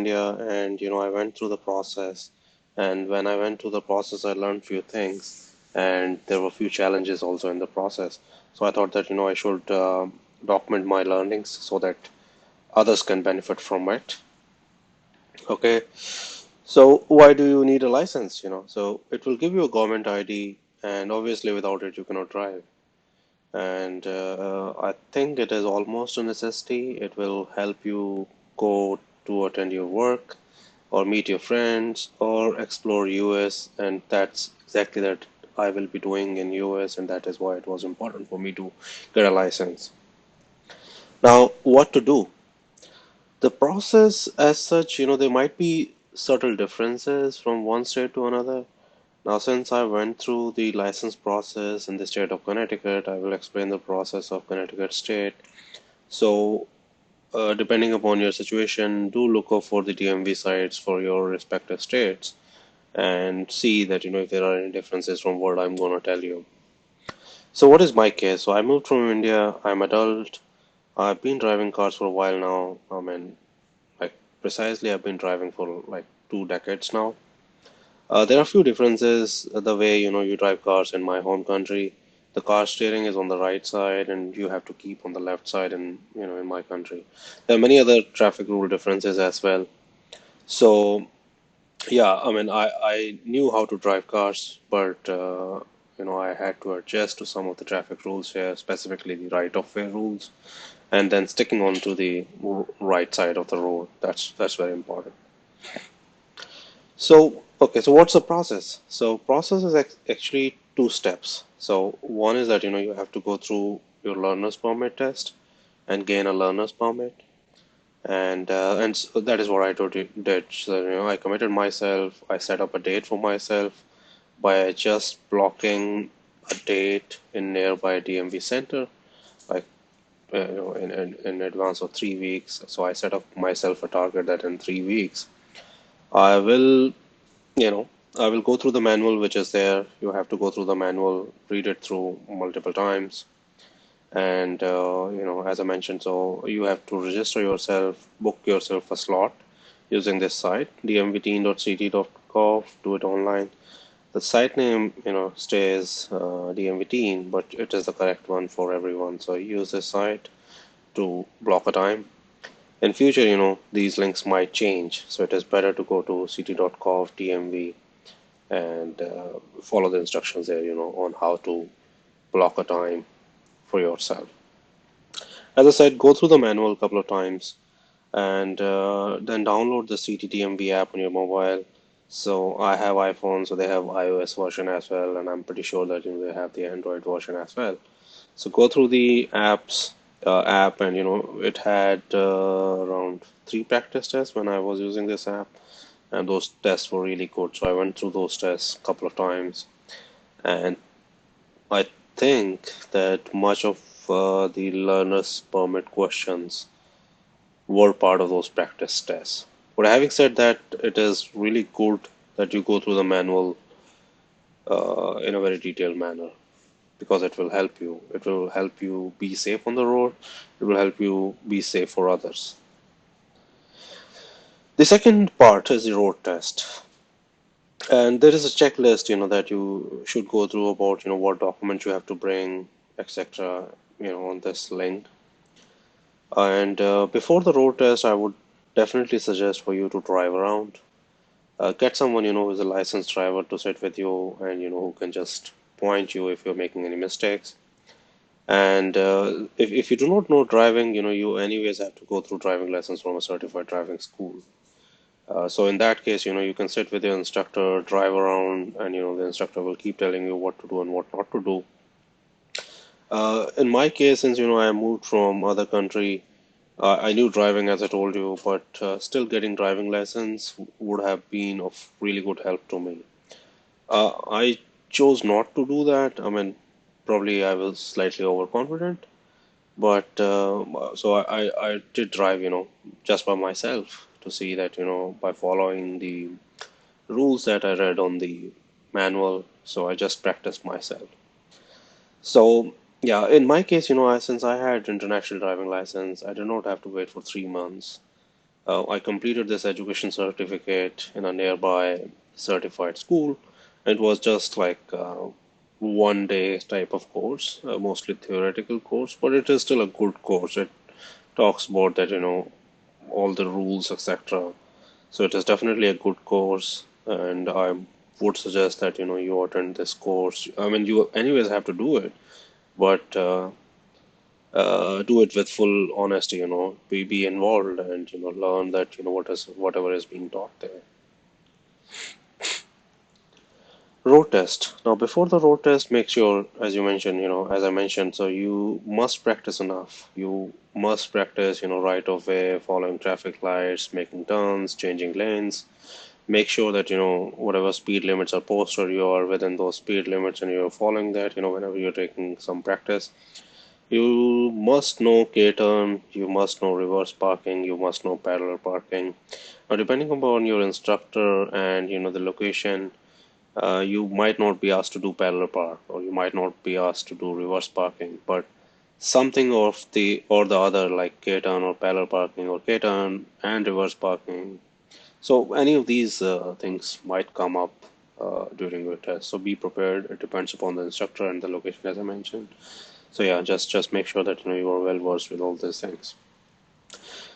India, and I went through the process. And when I went through the process, I learned few things, and there were few challenges also in the process. So I thought that I should document my learnings so that others can benefit from it. Okay, so why do you need a license? So it will give you a government ID, and obviously without it you cannot drive. And I think it is almost a necessity. It will help you go to attend your work or meet your friends or explore US, and that's exactly that I will be doing in US, and that is why it was important for me to get a license. Now, what to do? The process as such, there might be subtle differences from one state to another. Now, since I went through the license process in the state of Connecticut, I will explain the process of Connecticut state. So, depending upon your situation, do look up for the DMV sites for your respective states and see that, if there are any differences from what I'm going to tell you. So, what is my case? So, I moved from India. I'm adult. I've been driving cars for a while now. I mean, like precisely, I've been driving for like 2 decades now. There are a few differences the way you drive cars in my home country. The car steering is on the right side, and you have to keep on the left side in my country. There are many other traffic rule differences as well. So yeah, I mean I knew how to drive cars, but I had to adjust to some of the traffic rules here, specifically the right of way rules, and then sticking on to the right side of the road. That's very important. So, okay, so what's the process? So, process is actually two steps. So, one is that you have to go through your learner's permit test and gain a learner's permit, and so that is what I did. So, I committed myself. I set up a date for myself by just blocking a date in nearby DMV center, like in advance of 3 weeks. So, I set up myself a target that in 3 weeks I will you know, I will go through the manual which is there. You have to go through the manual, read it through multiple times. And, as I mentioned, so you have to register yourself, book yourself a slot using this site, dmvteen.ct.gov, do it online. The site name, stays dmvteen, but it is the correct one for everyone. So use this site to block a time. In future, these links might change, so it is better to go to ct.gov dmv and follow the instructions there, on how to block a time for yourself. As I said, go through the manual a couple of times and then download the CTTMV app on your mobile. So I have iPhone, so they have iOS version as well, and I'm pretty sure that they have the Android version as well. So go through the app, and it had around 3 practice tests when I was using this app, and those tests were really good. So I went through those tests a couple of times, and I think that much of the learner's permit questions were part of those practice tests. But having said that, it is really good that you go through the manual in a very detailed manner because it will help you. It will help you be safe on the road. It will help you be safe for others. The second part is the road test. And there is a checklist, that you should go through about, what documents you have to bring, etc., on this link. And before the road test, I would definitely suggest for you to drive around. Get someone, who's a licensed driver to sit with you and, who can just point you if you're making any mistakes. And if you do not know driving, you anyways have to go through driving lessons from a certified driving school. So in that case, you can sit with your instructor, drive around, and the instructor will keep telling you what to do and what not to do. In my case, since I moved from other country, I knew driving as I told you, but still getting driving lessons would have been of really good help to me. I chose not to do that. I mean, probably I was slightly overconfident, but so I did drive, just by myself to see that, by following the rules that I read on the manual. So I just practiced myself. So yeah, in my case, since I had international driving license, I did not have to wait for 3 months. I completed this education certificate in a nearby certified school. It was just like 1 day type of course, mostly theoretical course, but it is still a good course. It talks about that, all the rules, etc. So it is definitely a good course, and I would suggest that, you attend this course. I mean, you anyways have to do it, but do it with full honesty, be involved and, learn that, whatever is being taught there. Road test. Now, before the road test, make sure, as you mentioned, as I mentioned, so you must practice enough. You must practice, right of way, following traffic lights, making turns, changing lanes. Make sure that, whatever speed limits are posted, you are within those speed limits and you're following that, whenever you're taking some practice. You must know K-turn, you must know reverse parking, you must know parallel parking. Now, depending upon your instructor and the location, you might not be asked to do parallel park, or you might not be asked to do reverse parking, but something of the or the other, like K-turn or parallel parking, or K-turn and reverse parking. So any of these things might come up during your test. So be prepared. It depends upon the instructor and the location, as I mentioned. So yeah, just make sure that you are well versed with all these things.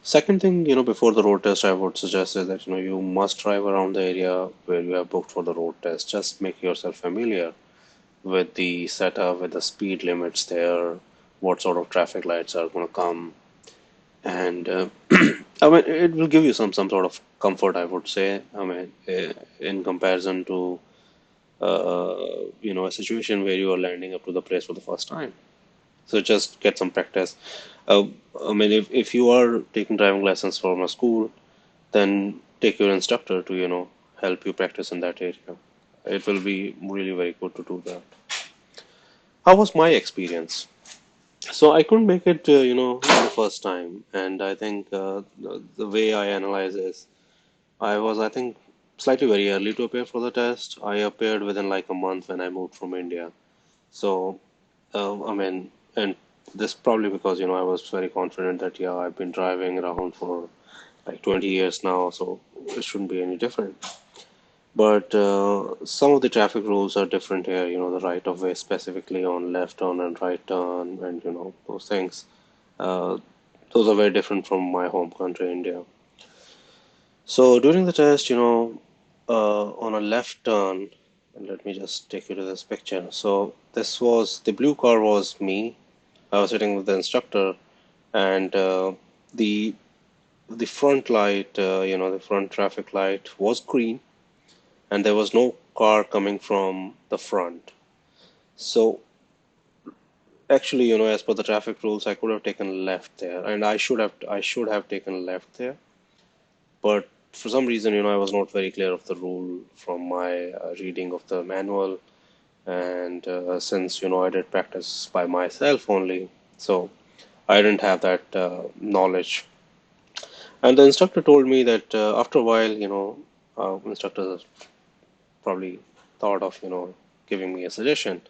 Second thing, before the road test, I would suggest is that you must drive around the area where you have booked for the road test. Just make yourself familiar with the setup, with the speed limits there, what sort of traffic lights are going to come, and I mean it will give you some sort of comfort, I would say. I mean, in comparison to a situation where you are landing up to the place for the first time. So just get some practice. Uh, I mean, if you are taking driving lessons from a school, then take your instructor to, help you practice in that area. It will be really very good to do that. How was my experience? So I couldn't make it, the first time, and I think the way I analyze is I think, slightly very early to appear for the test. I appeared within like a month when I moved from India. So, I mean, and this probably because, I was very confident that, yeah, I've been driving around for like 20 years now, so it shouldn't be any different. But some of the traffic rules are different here, the right of way specifically on left turn and right turn, and, those things. Uh, those are very different from my home country, India. So during the test, on a left turn, and let me just take you to this picture. So this was the blue car was me. I was sitting with the instructor, and the the front light, the front traffic light was green, and there was no car coming from the front. So actually, as per the traffic rules, I could have taken left there, and I should have taken left there. But for some reason, I was not very clear of the rule from my reading of the manual, and since I did practice by myself only, so I didn't have that knowledge. And the instructor told me that after a while, instructors probably thought of giving me a suggestion.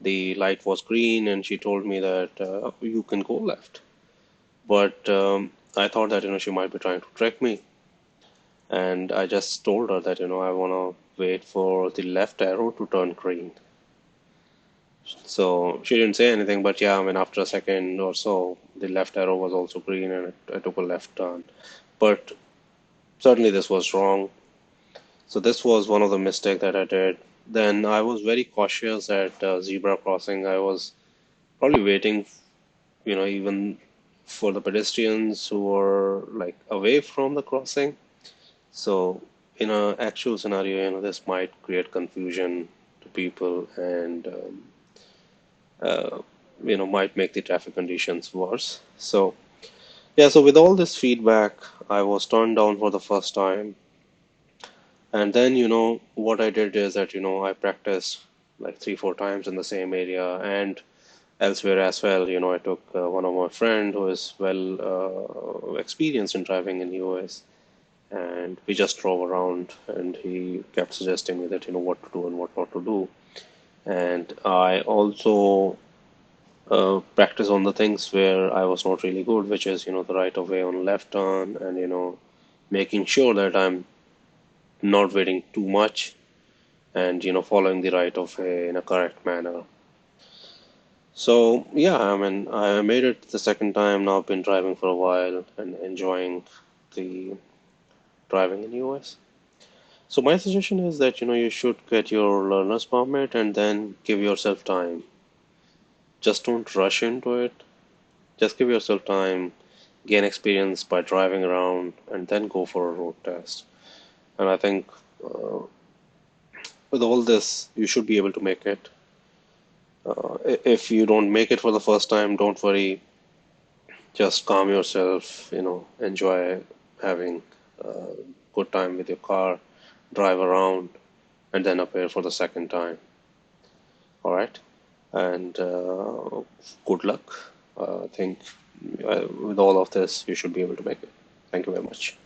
The light was green, and she told me that you can go left. But I thought that she might be trying to trick me, and I just told her that I want to wait for the left arrow to turn green. So she didn't say anything, but yeah, I mean, after a second or so, the left arrow was also green, and I took a left turn. But certainly this was wrong. So this was one of the mistakes that I did. Then I was very cautious at zebra crossing. I was probably waiting, even for the pedestrians who were like away from the crossing. So in a actual scenario, this might create confusion to people, and uh, might make the traffic conditions worse. So yeah, so with all this feedback, I was turned down for the first time. And then, what I did is that, I practiced like 3, 4 times in the same area and elsewhere as well. I took one of my friend who is well experienced in driving in US, and we just drove around, and he kept suggesting me that, what to do and what not to do. And I also practice on the things where I was not really good, which is, the right of way on left turn, and, making sure that I'm not waiting too much and following the right of way in a correct manner. So yeah, I mean, I made it the second time. Now I've been driving for a while and enjoying the driving in US. So my suggestion is that you should get your learner's permit and then give yourself time. Just don't rush into it. Just give yourself time, gain experience by driving around, and then go for a road test. And I think uh, with all this, you should be able to make it. If you don't make it for the first time, don't worry. Just calm yourself, enjoy having a good time with your car, drive around, and then appear for the second time. All right? And good luck. I think with all of this, you should be able to make it. Thank you very much.